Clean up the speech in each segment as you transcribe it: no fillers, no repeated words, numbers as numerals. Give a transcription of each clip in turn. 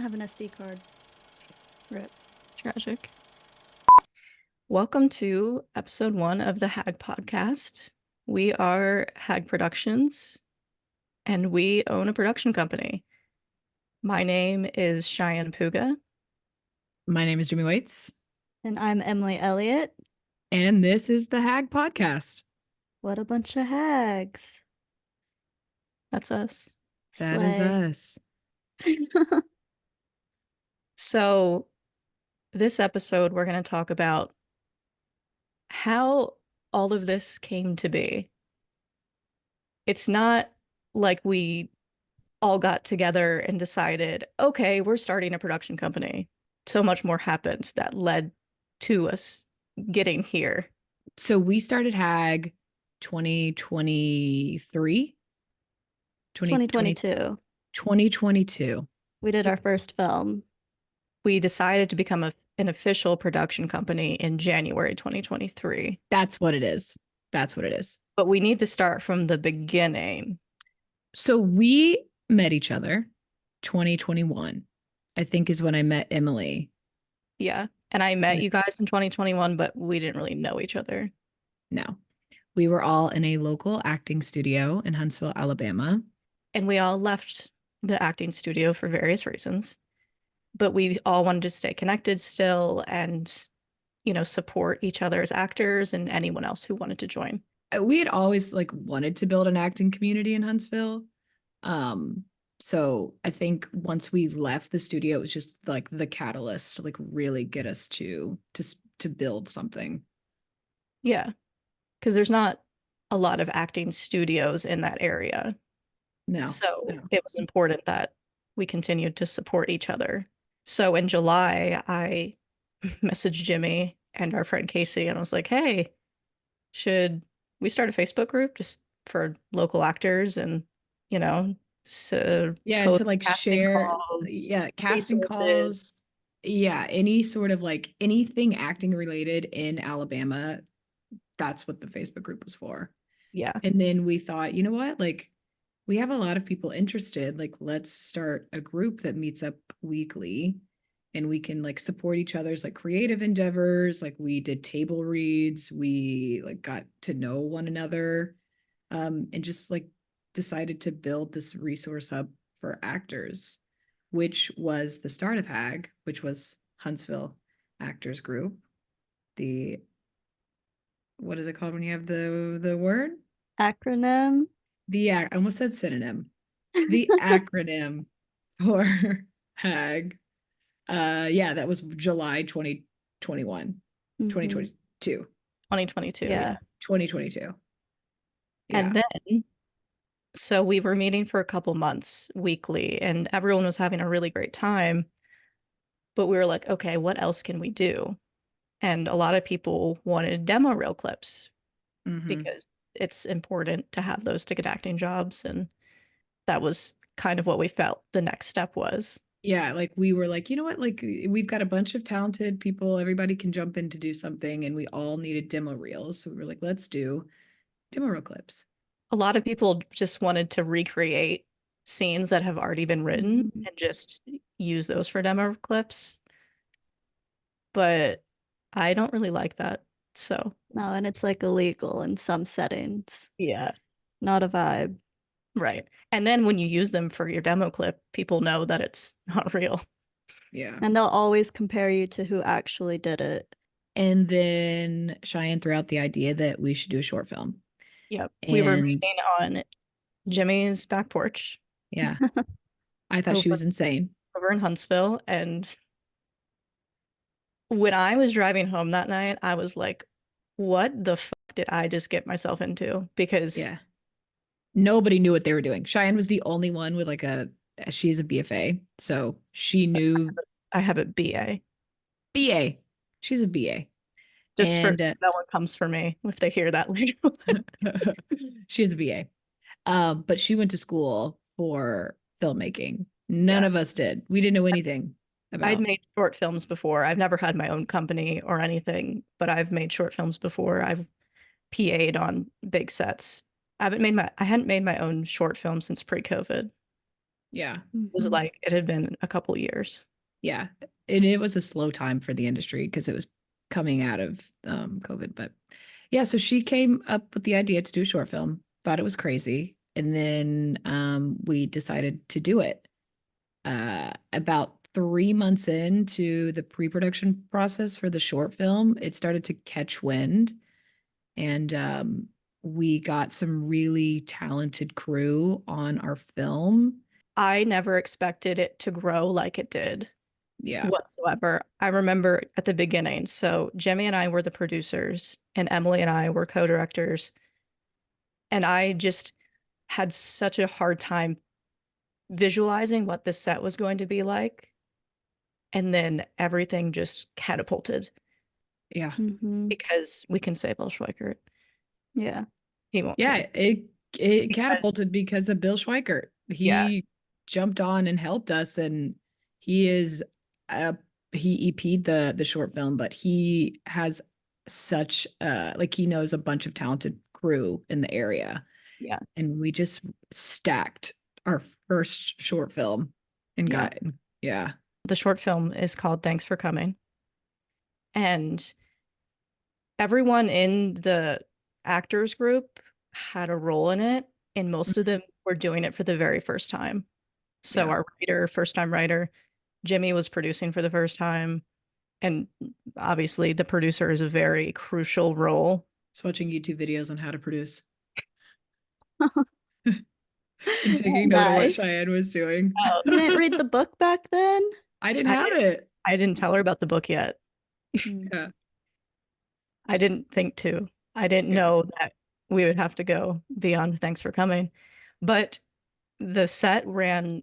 have an SD card. Rip. Tragic. Welcome to episode 1 of the HAG Podcast. We are HAG Productions, and we own a production company. My name is Cheyenne Puga. My name is Jimmie Waites. And I'm Eliette. And this is the HAG Podcast. What a bunch of hags. That's us. That is us. So, this episode, we're going to talk about how all of this came to be. It's not like we all got together and decided, okay, we're starting a production company. So much more happened that led to us getting here. So we started HAG 2023? 2022. 2022. We did our first film. We decided to become an official production company in January 2023. That's what it is. That's what it is. But we need to start from the beginning. So we met each other 2021, I think is when I met Emily. Yeah. And I met you guys in 2021, but we didn't really know each other. No. We were all in a local acting studio in Huntsville, Alabama. And we all left the acting studio for various reasons. But we all wanted to stay connected still and, support each other as actors and anyone else who wanted to join. We had always wanted to build an acting community in Huntsville. So I think once we left the studio, it was just the catalyst to really get us to build something. Yeah. Because there's not a lot of acting studios in that area. No. So it was important that we continued to support each other. So in July, I messaged Jimmie and our friend Casey, and I was like, hey, should we start a Facebook group just for local actors and, to share calls, casting calls. Yeah, any sort of anything acting related in Alabama, that's what the Facebook group was for. Yeah. And then we thought, you know what, we have a lot of people interested. Let's start a group that meets up weekly and we can support each other's creative endeavors. We did table reads. We got to know one another and just decided to build this resource hub for actors, which was the start of HAG, which was Huntsville Actors Group. What is it called when you have the word? Acronym? I almost said synonym. The acronym for HAG. That was July 2021. 2022. 2022. Yeah. 2022. Yeah. And then, so we were meeting for a couple months weekly, and everyone was having a really great time. But we were like, okay, what else can we do? And a lot of people wanted demo reel clips because it's important to have those to get acting jobs. And that was kind of what we felt the next step was. Yeah, we were you know what, we've got a bunch of talented people. Everybody can jump in to do something, and we all needed demo reels. So we were let's do demo reel clips. A lot of people just wanted to recreate scenes that have already been written and just use those for demo clips. But I don't really like that. So no, and it's illegal in some settings. Yeah. Not a vibe. Right. And then when you use them for your demo clip, people know that it's not real. Yeah. And they'll always compare you to who actually did it. And then Cheyenne threw out the idea that we should do a short film. Yep. We were meeting on Jimmie's back porch. Yeah. I thought she was insane. Over in Huntsville. And when I was driving home that night, I was like, what the fuck did I just get myself into? Because nobody knew what they were doing. Cheyenne was the only one with she's a BFA. So she knew. I have a BA. BA. She's a BA. Just for no one comes for me if they hear that later. She's a BA. But she went to school for filmmaking. None of us did. We didn't know anything about. I'd made short films before. I've never had my own company or anything, but I've made short films before. I've PA'd on big sets. I hadn't made my own short film since pre-COVID. Yeah. It was Mhm. like it had been a couple years. Yeah. And it was a slow time for the industry because it was coming out of COVID. But yeah, so she came up with the idea to do a short film, thought it was crazy. And then we decided to do it. About 3 months into the pre-production process for the short film, it started to catch wind. And we got some really talented crew on our film. I never expected it to grow like it did Yeah. whatsoever. I remember at the beginning, so Jimmie and I were the producers, and Emily and I were co-directors. And I just had such a hard time visualizing what the set was going to be like. And then everything just catapulted Yeah. Mhm. because we can say Bill Schweikert. Yeah. He won't Yeah, care. it Because, catapulted because of Bill Schweikert. yeah, He jumped on and helped us, and he is he EP'd the short film, but he has such like he knows a bunch of talented crew in the area, yeah, and we just stacked our first short film and yeah. got yeah. The short film is called Thanks for Coming. And everyone in the actors group had a role in it, and most of them were doing it for the very first time. So Yeah. our writer, first time writer, Jimmie was producing for the first time. And obviously the producer is a very crucial role. Just watching YouTube videos on how to produce and taking note of what Nice. Cheyenne was doing. Oh, You didn't read the book back then? I didn't I have didn't, it. I didn't tell her about the book yet. Mm. Yeah. I didn't think to. I didn't Yeah. know that we would have to go beyond Thanks for Coming. But the set ran,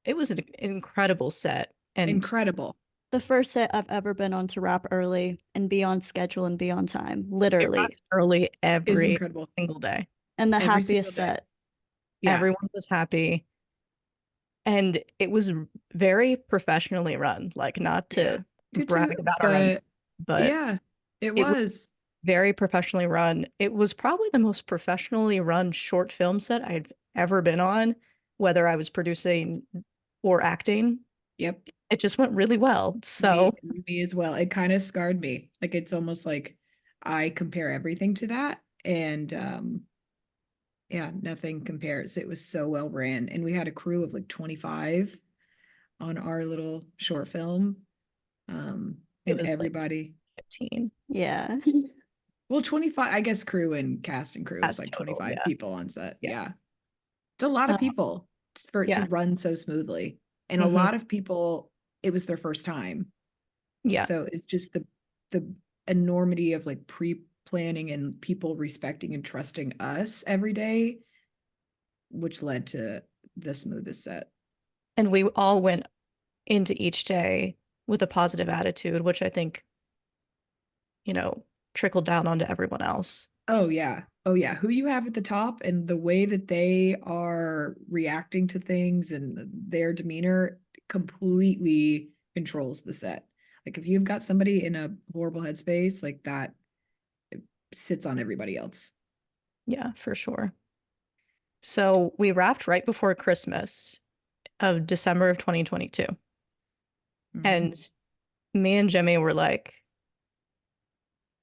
it was an incredible set. And Incredible. The first set I've ever been on to wrap early and be on schedule and be on time, it ran literally. early It was every incredible. single day. And the Every single happiest day. set. Yeah. Everyone was happy. And it was very professionally run, like not Yeah. to Toot brag toot, about our runs, but yeah, it it was was. very professionally run. It was probably the most professionally run short film set I'd ever been on, whether I was producing or acting. Yep. It just went really well. So, Me as well. It kind of scarred me. Like it's almost like I compare everything to that. And yeah, nothing compares. It was so well ran. And we had a crew of like 25 on our little short film. it And was like everybody, 15 Yeah. well, 25, I guess crew and cast and crew was as like total. 25 Yeah. people on set. Yeah. Yeah. It's a lot of Uh, people for it to yeah. run so smoothly. And a Mhm. lot of people, it was their first time. Yeah. So it's just the enormity of like pre-planning and people respecting and trusting us every day, which led to the smoothest set. And we all went into each day with a positive attitude, which I think, trickled down onto everyone else. Oh yeah. Oh yeah. Who you have at the top and the way that they are reacting to things and their demeanor completely controls the set. Like if you've got somebody in a horrible headspace like that, it sits on everybody else. Yeah, for sure. So we wrapped right before Christmas of December of 2022. Mhm. And me and Jimmie were like,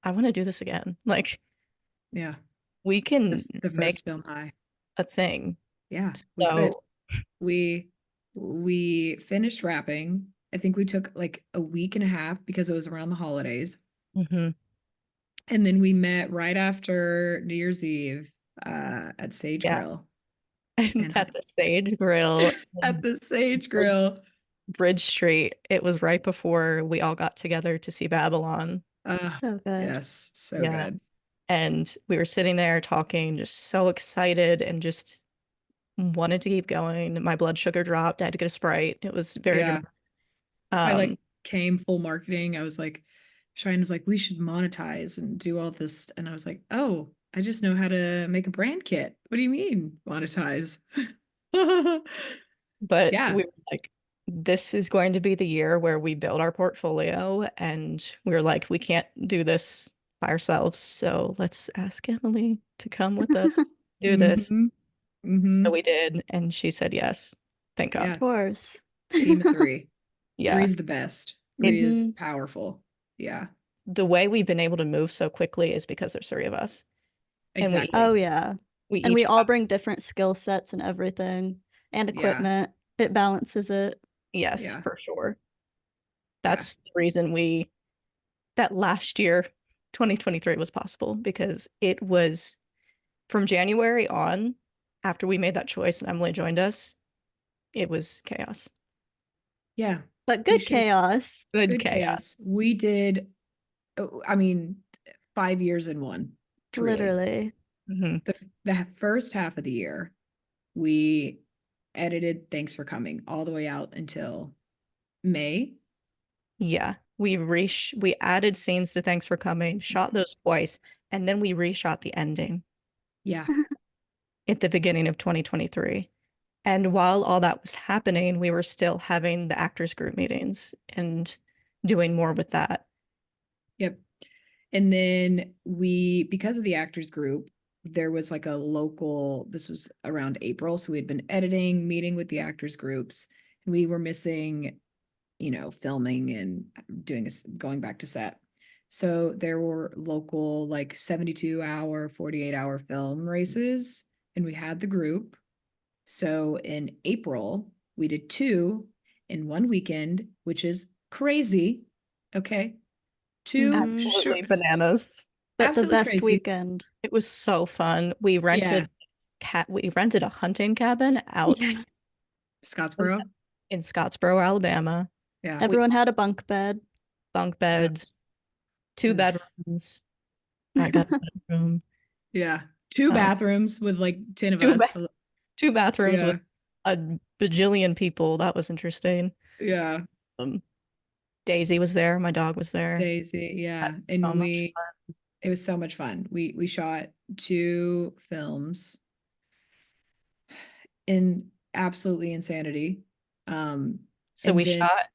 I want to do this again. Like, Yeah. we can The make first film high. a thing. Yeah, we could. So, We finished wrapping. I think we took like a week and a half because it was around the holidays. mhm. And then we met right after New Year's Eve at Sage Yeah. Grill. And at the Sage Grill At the Sage Grill. Bridge Street, it was right before we all got together to see Babylon. So good. Yes, so Yeah. good. And we were sitting there talking, just so excited and just wanted to keep going. My blood sugar dropped. I had to get a Sprite. It was very Yeah. dramatic. I like came full marketing. I was like, Cheyenne was like, we should monetize and do all this. And I was like, oh, I just know how to make a brand kit. What do you mean monetize? But Yeah. we were like, this is going to be the year where we build our portfolio. And we were like, we can't do this by ourselves. So let's ask Emily to come with us, do this. Mhm. So Mhm. we did. And she said yes. Thank God. Yeah. Of course. Team of three. Yeah. Three's the best. Three is Mhm. powerful. Yeah, The way we've been able to move so quickly is because there's three of us. exactly. Oh yeah. We And we each all have, bring different skill sets and everything and Yeah. equipment. It balances it. yes, Yeah. for sure. Yeah. That's the reason that last year, 2023 was possible, because it was from January on, after we made that choice and Emily joined us, it was chaos. Yeah. But We good should- chaos. Good Good chaos. We did, I mean, 5 years in one, truly. Literally. Mhm. The first half of the year, we edited Thanks for Coming all the way out until May. Yeah. We added scenes to Thanks for Coming, shot those twice, and then we reshot the ending Yeah. at the beginning of 2023. And while all that was happening, we were still having the actors group meetings and doing more with that. Yep. And then because of the actors group, there was like a local, this was around April. So we had been editing, meeting with the actors groups, and we were missing, filming and going back to set. So there were local like 72-hour, 48-hour film races, and we had the group. So in April, we did 2 in one weekend, which is crazy. Okay. 2 Mhm. Absolutely bananas. But the absolutely best crazy. weekend. It was so fun. We rented a hunting cabin out Yeah. Scottsboro. in Scottsboro, Alabama. Yeah. Everyone had a bunk bed. Bunk beds, 2 Ugh. bedrooms. I got a bedroom. Yeah. 2 Um, bathrooms with like 10 of two, us. ba- 2 bathrooms Yeah. with a bajillion people. That was interesting. Yeah. Daisy was there. My dog was there. Daisy. Yeah. Had And so much fun. it was so much fun. We shot 2 films in absolutely insanity. So we shot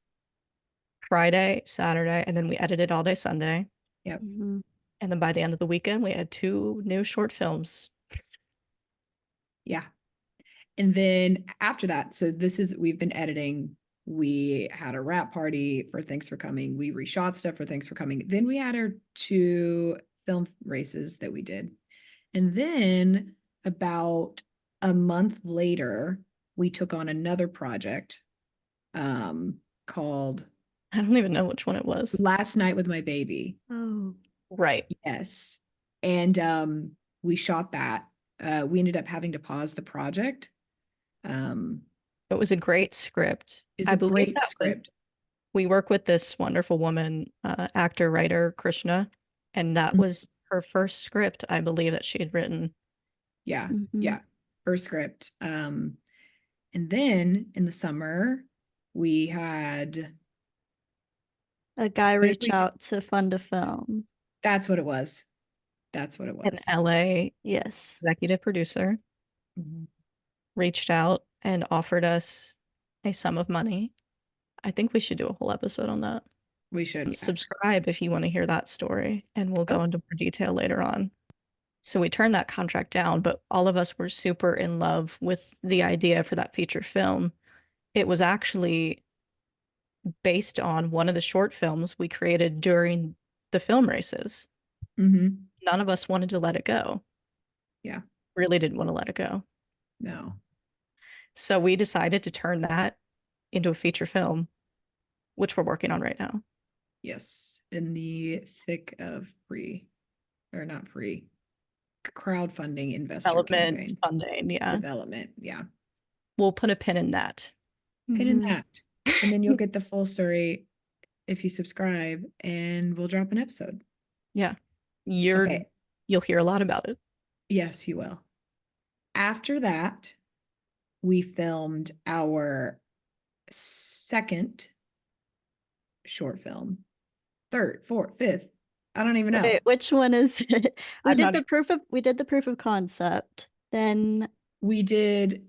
Friday, Saturday, and then we edited all day Sunday. Yep. Mhm. And then by the end of the weekend, we had 2 new short films. Yeah. And then after that, so we've been editing. We had a wrap party for Thanks for Coming. We reshot stuff for Thanks for Coming. Then we had our 2 film races that we did. And then about a month later, we took on another project called I don't even know which one it was. Last Night with My Baby. Oh. Right. Yes. And we shot that. We ended up having to pause the project. It was a great script. It's I a believe great that script. we work with this wonderful woman, actor, writer, Krishna, and that Mhm. was her first script, I believe, that she had written. Yeah. Mhm. Yeah. Her script. And then in the summer, we had A guy What did reach we- out to fund a film. that's what it was. That's what it An was. LA Yes. executive producer Mhm. reached out and offered us a sum of money. I think we should do a whole episode on that. We should. Yeah. Subscribe if you want to hear that story, and we'll go Oh. into more detail later on. So we turned that contract down, but all of us were super in love with the idea for that feature film. It was actually based on one of the short films we created during the film races. Mm-hmm. None of us wanted to let it go. Yeah. Really didn't want to let it go. No. So we decided to turn that into a feature film, which we're working on right now. Yes. In the thick of crowdfunding investor Development, campaign. funding, yeah. Development. Yeah. We'll put a pin in that. Pin in Mhm. that. And then you'll get the full story if you subscribe, and we'll drop an episode. Yeah. Okay. You'll hear a lot about it. Yes, you will. After that, we filmed our second short film, third, fourth, fifth. I don't even know. Wait, which one is it? I'm not We did the proof of concept. Then We did.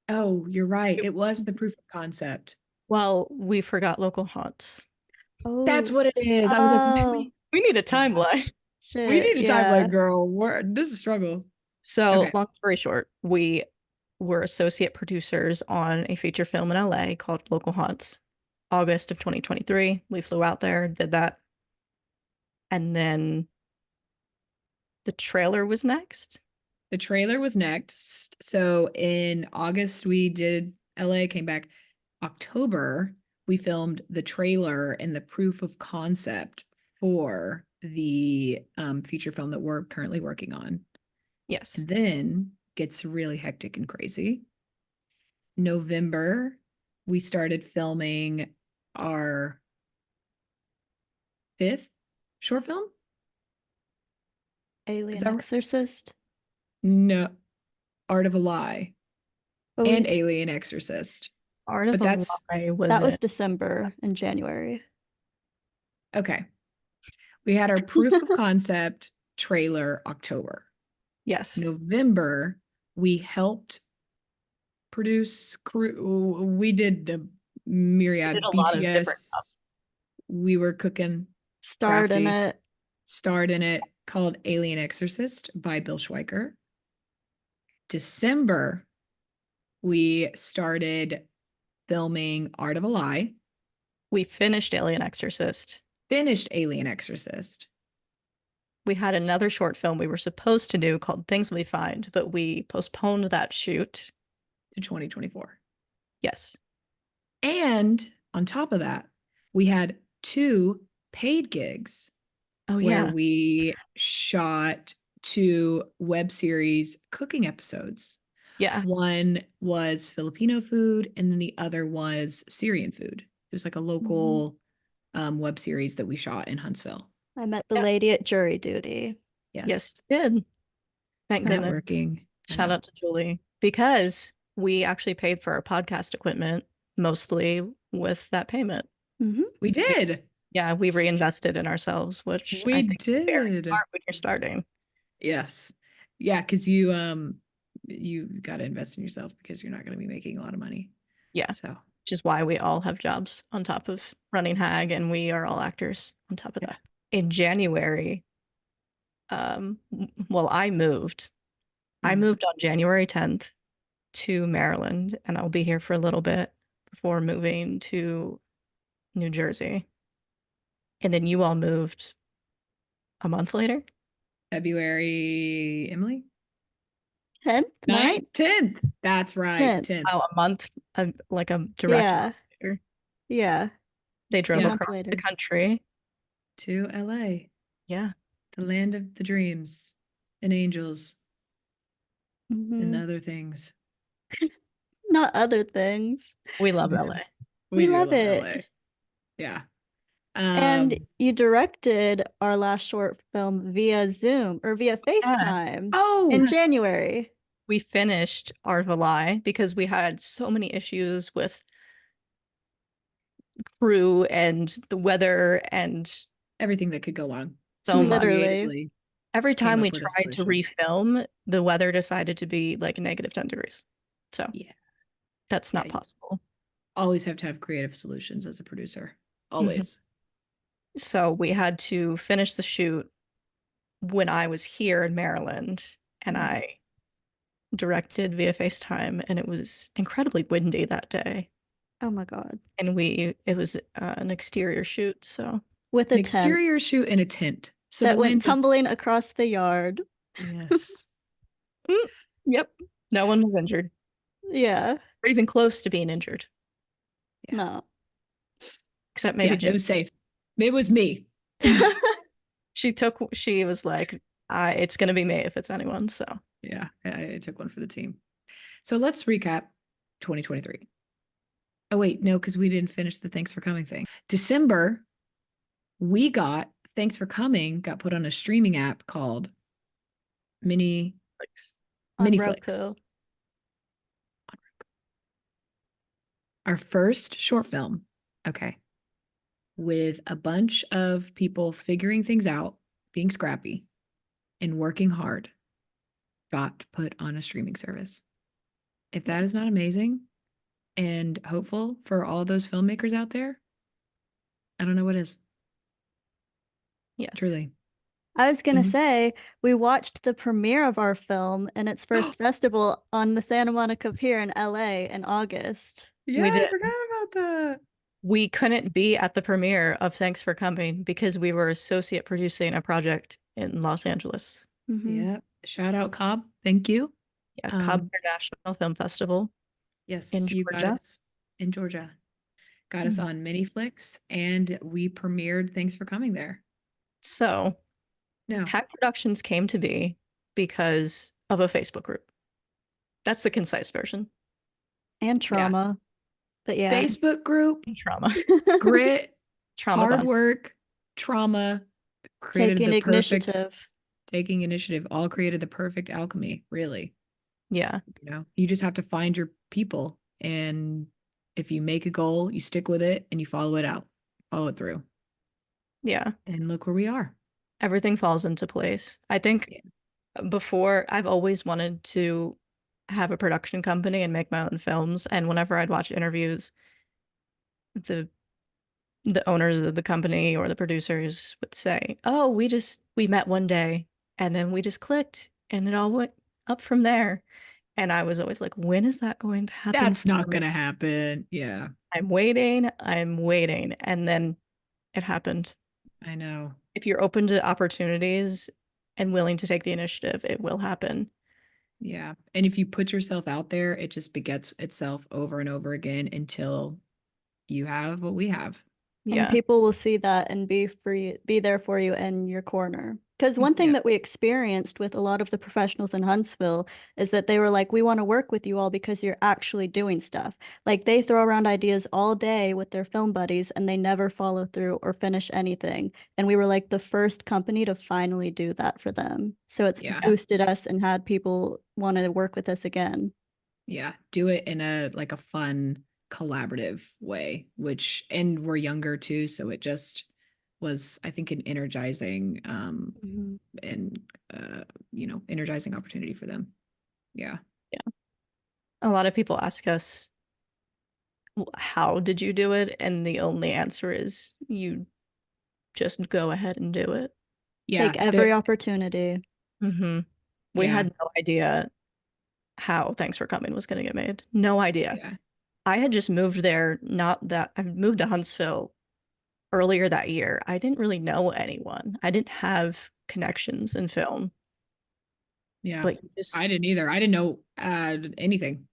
Oh, you're right. It was the proof of concept. Well, we forgot local haunts. That's oh what it is. I was like, oh We need a timeline. shit. we need a yeah. timeline, girl. This is a struggle. So, Okay. long story short, we were associate producers on a feature film in LA called Local Haunts. August of 2023, we flew out there, did that. And then the trailer was next. The trailer was next. So in August, we did LA, came back. October, we filmed the trailer and the proof of concept for the feature film that we're currently working on. Yes. And then gets really hectic and crazy. November, we started filming our 5th short film. Alien that right? Exorcist. No, Art of a Lie But and Alien Exorcist. Art of But a that's Lie was that was it. December and January. Okay. We had our proof of concept trailer October. Yes. November, we helped produce crew. We did the myriad did a lot of different BTS. stuff. We were cooking. Starred in Crafty. it. Starred in it, called Alien Exorcist by Bill Schweiker. December, we started filming Art of a Lie. We finished Alien Exorcist. Finished Alien Exorcist. We had another short film we were supposed to do called Things We Find, but we postponed that shoot to 2024. Yes. And on top of that, we had 2 paid gigs. Oh, where yeah. we shot 2 web series cooking episodes. Yeah. One was Filipino food, and then the other was Syrian food. It was like a local web series that we shot in Huntsville. I met the lady at jury duty. Yes, you did. Thank goodness. Networking. Shout out to Julie. Because we actually paid for our podcast equipment mostly with that payment. We did. Yeah, we reinvested in ourselves, which we I think did. is very smart when you're starting. Yes. Yeah, because you got to invest in yourself because you're not going to be making a lot of money. Yeah. So, which is why we all have jobs on top of running HAG, and we are all actors on top of that. In January, well, I moved. I moved on January 10th to Maryland, and I'll be here for a little bit before moving to New Jersey. And then you all moved a month later? February, Emily? 10th? 9th? 10th. That's right. 10th. Oh, a month, like a direct month later. Yeah. They drove across the country. To LA. Yeah. The land of the dreams and angels and other things. Not other things. We love LA. We love it. LA. Yeah. And you directed our last short film via Zoom or via FaceTime in January. We finished Art of a Lie because we had so many issues with crew and the weather and everything that could go wrong. So literally. Every time we tried to refilm, the weather decided to be like negative 10 degrees. So yeah, that's not possible. Always have to have creative solutions as a producer. Always. So we had to finish the shoot when I was here in Maryland, and I directed via FaceTime, and it was incredibly windy that day. Oh my God. And it was an exterior shoot, so. With an exterior shoot in a tent. So that went tumbling across the yard. Yes. Yep. No one was injured. Yeah. Or even close to being injured. Yeah. No. Except maybe It was safe. It was me. She was like, it's going to be me if it's anyone. So yeah, I took one for the team. So let's recap 2023. Oh, wait, no, because we didn't finish the Thanks for Coming thing. December, we got Thanks for Coming, got put on a streaming app called Miniflix. Our first short film. Okay. With a bunch of people figuring things out, being scrappy, and working hard, got put on a streaming service. If that is not amazing and hopeful for all those filmmakers out there, I don't know what is. Yes. Truly. I was going to say, we watched the premiere of our film in its first festival on the Santa Monica Pier in LA in August. Yeah, I forgot about that. We couldn't be at the premiere of Thanks for Coming because we were associate producing a project in Los Angeles. Yeah. Shout out Cobb. Thank you. Yeah, Cobb International Film Festival. Yes, in you got Georgia. us in Georgia. Got us on Miniflix, and we premiered Thanks for Coming there. So, HAG Productions came to be because of a Facebook group. That's the concise version. And trauma. But yeah. Facebook group. And trauma. Grit. Trauma. Hard work. Trauma. Created taking the initiative. Perfect, taking initiative. All created the perfect alchemy, really. Yeah. You know, you just have to find your people. And if you make a goal, you stick with it and you follow it out. Follow it through. Yeah. And look where we are. Everything falls into place. I think before, I've always wanted to have a production company and make my own films. And whenever I'd watch interviews, the owners of the company or the producers would say, "Oh, we met one day and then we just clicked and it all went up from there." And I was always like, when is that going to happen? That's not going to happen. Yeah. I'm waiting. And then it happened. I know. If you're open to opportunities and willing to take the initiative, it will happen. Yeah. And if you put yourself out there, it just begets itself over and over again until you have what we have. Yeah. And people will see that and be there for you in your corner. Because one thing that we experienced with a lot of the professionals in Huntsville is that they were like, we want to work with you all because you're actually doing stuff. Like they throw around ideas all day with their film buddies and they never follow through or finish anything. And we were like the first company to finally do that for them. So it's boosted us and had people want to work with us again. Yeah. Do it in a fun, collaborative way, and we're younger too. So it just was, I think, an energizing and energizing opportunity for them. Yeah. A lot of people ask us, how did you do it? And the only answer is you just go ahead and do it. Take every opportunity. We had no idea how Thanks for Coming was going to get made. No idea. I had just moved there. I moved to Huntsville earlier that year. I didn't really know anyone. I didn't have connections in film. Yeah, but I didn't either. I didn't know anything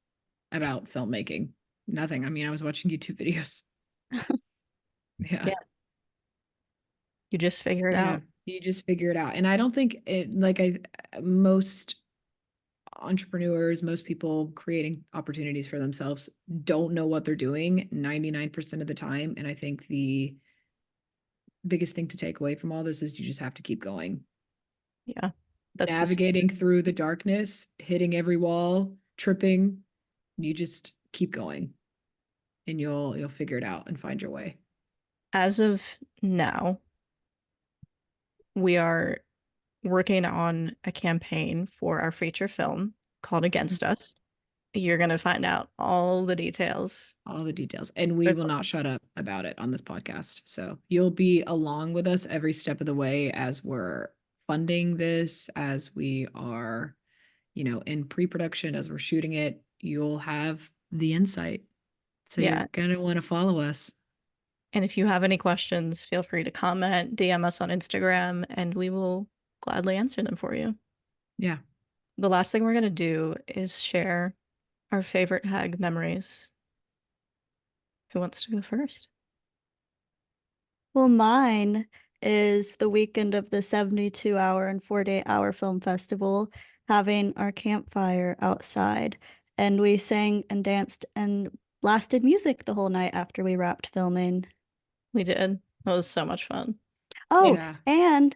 about filmmaking. Nothing. I mean, I was watching YouTube videos. Yeah. You just figure it out. You just figure it out. And I don't think most entrepreneurs, most people creating opportunities for themselves don't know what they're doing 99% of the time. And I think the biggest thing to take away from all this is you just have to keep going. Yeah. Navigating through the darkness, hitting every wall, tripping, you just keep going and you'll figure it out and find your way. As of now, we are working on a campaign for our feature film called Against Us. You're going to find out all the details. And we will not shut up about it on this podcast. So you'll be along with us every step of the way as we're funding this, as we are, in pre-production, as we're shooting it. You'll have the insight. So you're going to want to follow us. And if you have any questions, feel free to comment, DM us on Instagram, and we will gladly answer them for you. Yeah. The last thing we're going to do is share our favorite HAG memories. Who wants to go first? Well, mine is the weekend of the 72-hour and 48-hour film festival, having our campfire outside. And we sang and danced and blasted music the whole night after we wrapped filming. We did. That was so much fun. Oh, and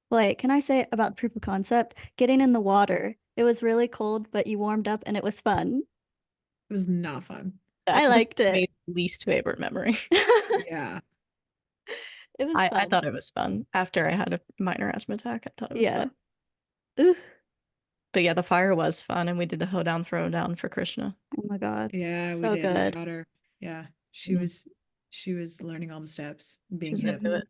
wait, can I say about the proof of concept? Getting in the water. It was really cold, but you warmed up and it was fun. It was not fun. I liked it. My least favorite memory. Yeah. It was fun. I thought it was fun. After I had a minor asthma attack, I thought it was fun. Ooh. But yeah, the fire was fun, and we did the hoedown throwdown for Krishna. Oh my god. Yeah, so we did. Good. We taught her. Yeah. She was learning all the steps, being into it.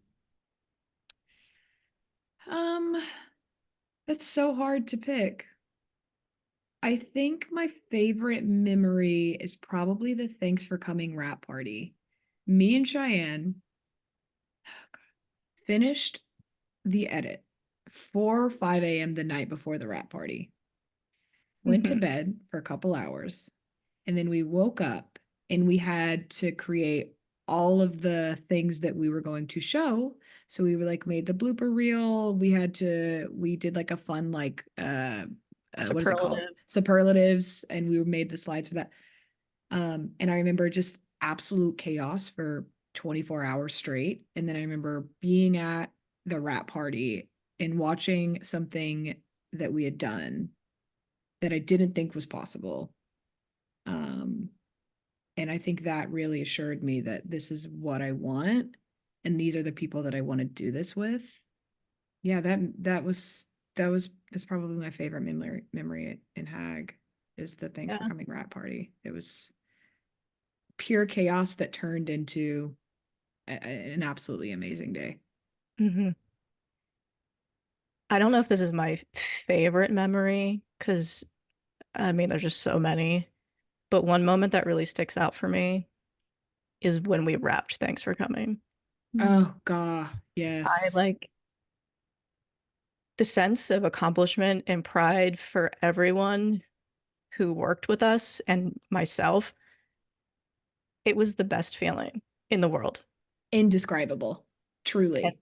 That's so hard to pick. I think my favorite memory is probably the Thanks for Coming rap party. Me and Cheyenne finished the edit 4 or 5 a.m. the night before the rap party. Went to bed for a couple hours, and then we woke up and we had to create all of the things that we were going to show. So we were like made the blooper reel. We did like a fun like what is it called? Superlatives, and we made the slides for that. And I remember just absolute chaos for 24 hours straight. And then I remember being at the rap party and watching something that we had done that I didn't think was possible. And I think that really assured me that this is what I want, and these are the people that I want to do this with. Yeah, that's probably my favorite memory in HAG is the Thanks for Coming rap party. It was pure chaos that turned into an absolutely amazing day. I don't know if this is my favorite memory because I mean, there's just so many. But one moment that really sticks out for me is when we wrapped Thanks for Coming. Oh, God. Yes. I like the sense of accomplishment and pride for everyone who worked with us and myself. It was the best feeling in the world. Indescribable. Truly. And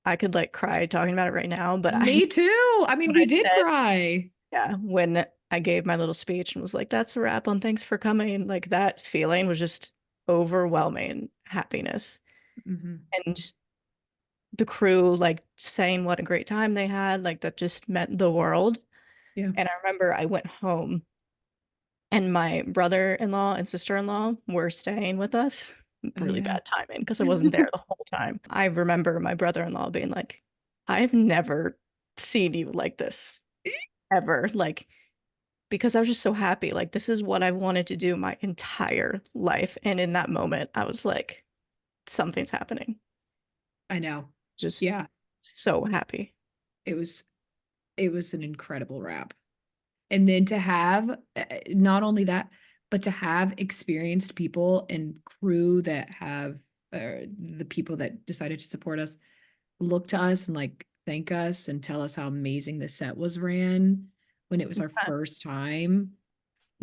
I could like cry talking about it right now, but Me too. I mean, we did cry. Yeah, when I gave my little speech and was like, that's a wrap on Thanks for Coming, like that feeling was just overwhelming happiness. And the crew like saying what a great time they had, like that just meant the world. Yeah. And I remember I went home and my brother-in-law and sister-in-law were staying with us. Really bad timing because I wasn't there the whole time. I remember my brother-in-law being like, I've never seen you like this ever. Like, because I was just so happy. Like, this is what I wanted to do my entire life. And in that moment, I was like, something's happening. I know. Just so happy. It was an incredible wrap. And then to have not only that, but to have experienced people and crew that have the people that decided to support us look to us and like thank us and tell us how amazing the set was ran when it was our first time.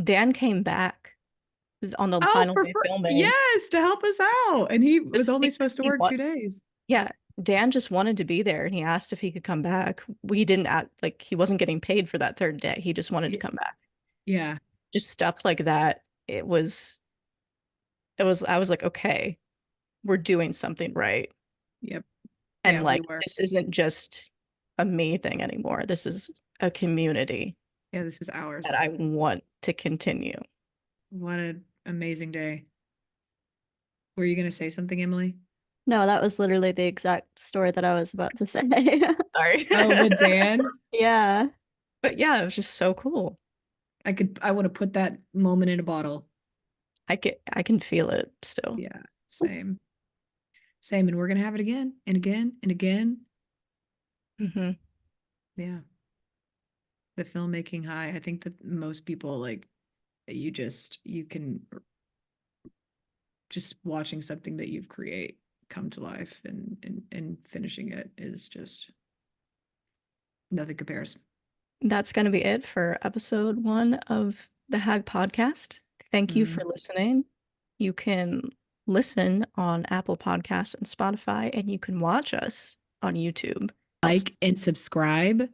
Dan came back on the final day filming. Yes, to help us out. And he was only supposed to work 2 days. Yeah. Dan just wanted to be there and he asked if he could come back. We didn't act like he wasn't getting paid for that third day. He just wanted to come back. Yeah. Just stuff like that. I was like, okay, we're doing something right. Yep. And like, this isn't just a me thing anymore. This is a community. Yeah, this is ours. That I want to continue. What an amazing day. Were you going to say something, Emily? No, that was literally the exact story that I was about to say. Sorry. Oh, with Dan? Yeah. But yeah, it was just so cool. I want to put that moment in a bottle. I can feel it still. Yeah, same. And we're going to have it again and again and again. Yeah. The filmmaking high. I think that most people like you can just watching something that you've create come to life and finishing it is just nothing compares. That's going to be it for episode 1 of the HAG Podcast. Thank you for listening. You can listen on Apple Podcasts and Spotify, and you can watch us on YouTube. Like and subscribe.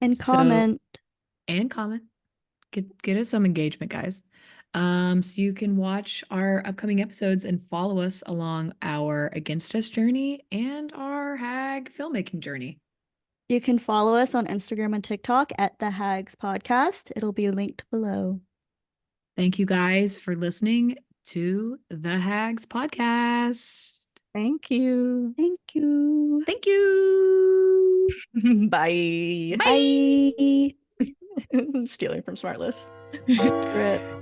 And comment. Get us some engagement, guys. So you can watch our upcoming episodes and follow us along our Against Us journey and our HAG filmmaking journey. You can follow us on Instagram and TikTok at the Hags Podcast. It'll be linked below. Thank you guys for listening to the Hags Podcast. Thank you. Thank you. Thank you. Bye. Bye. Stealing from Smartless. Rip.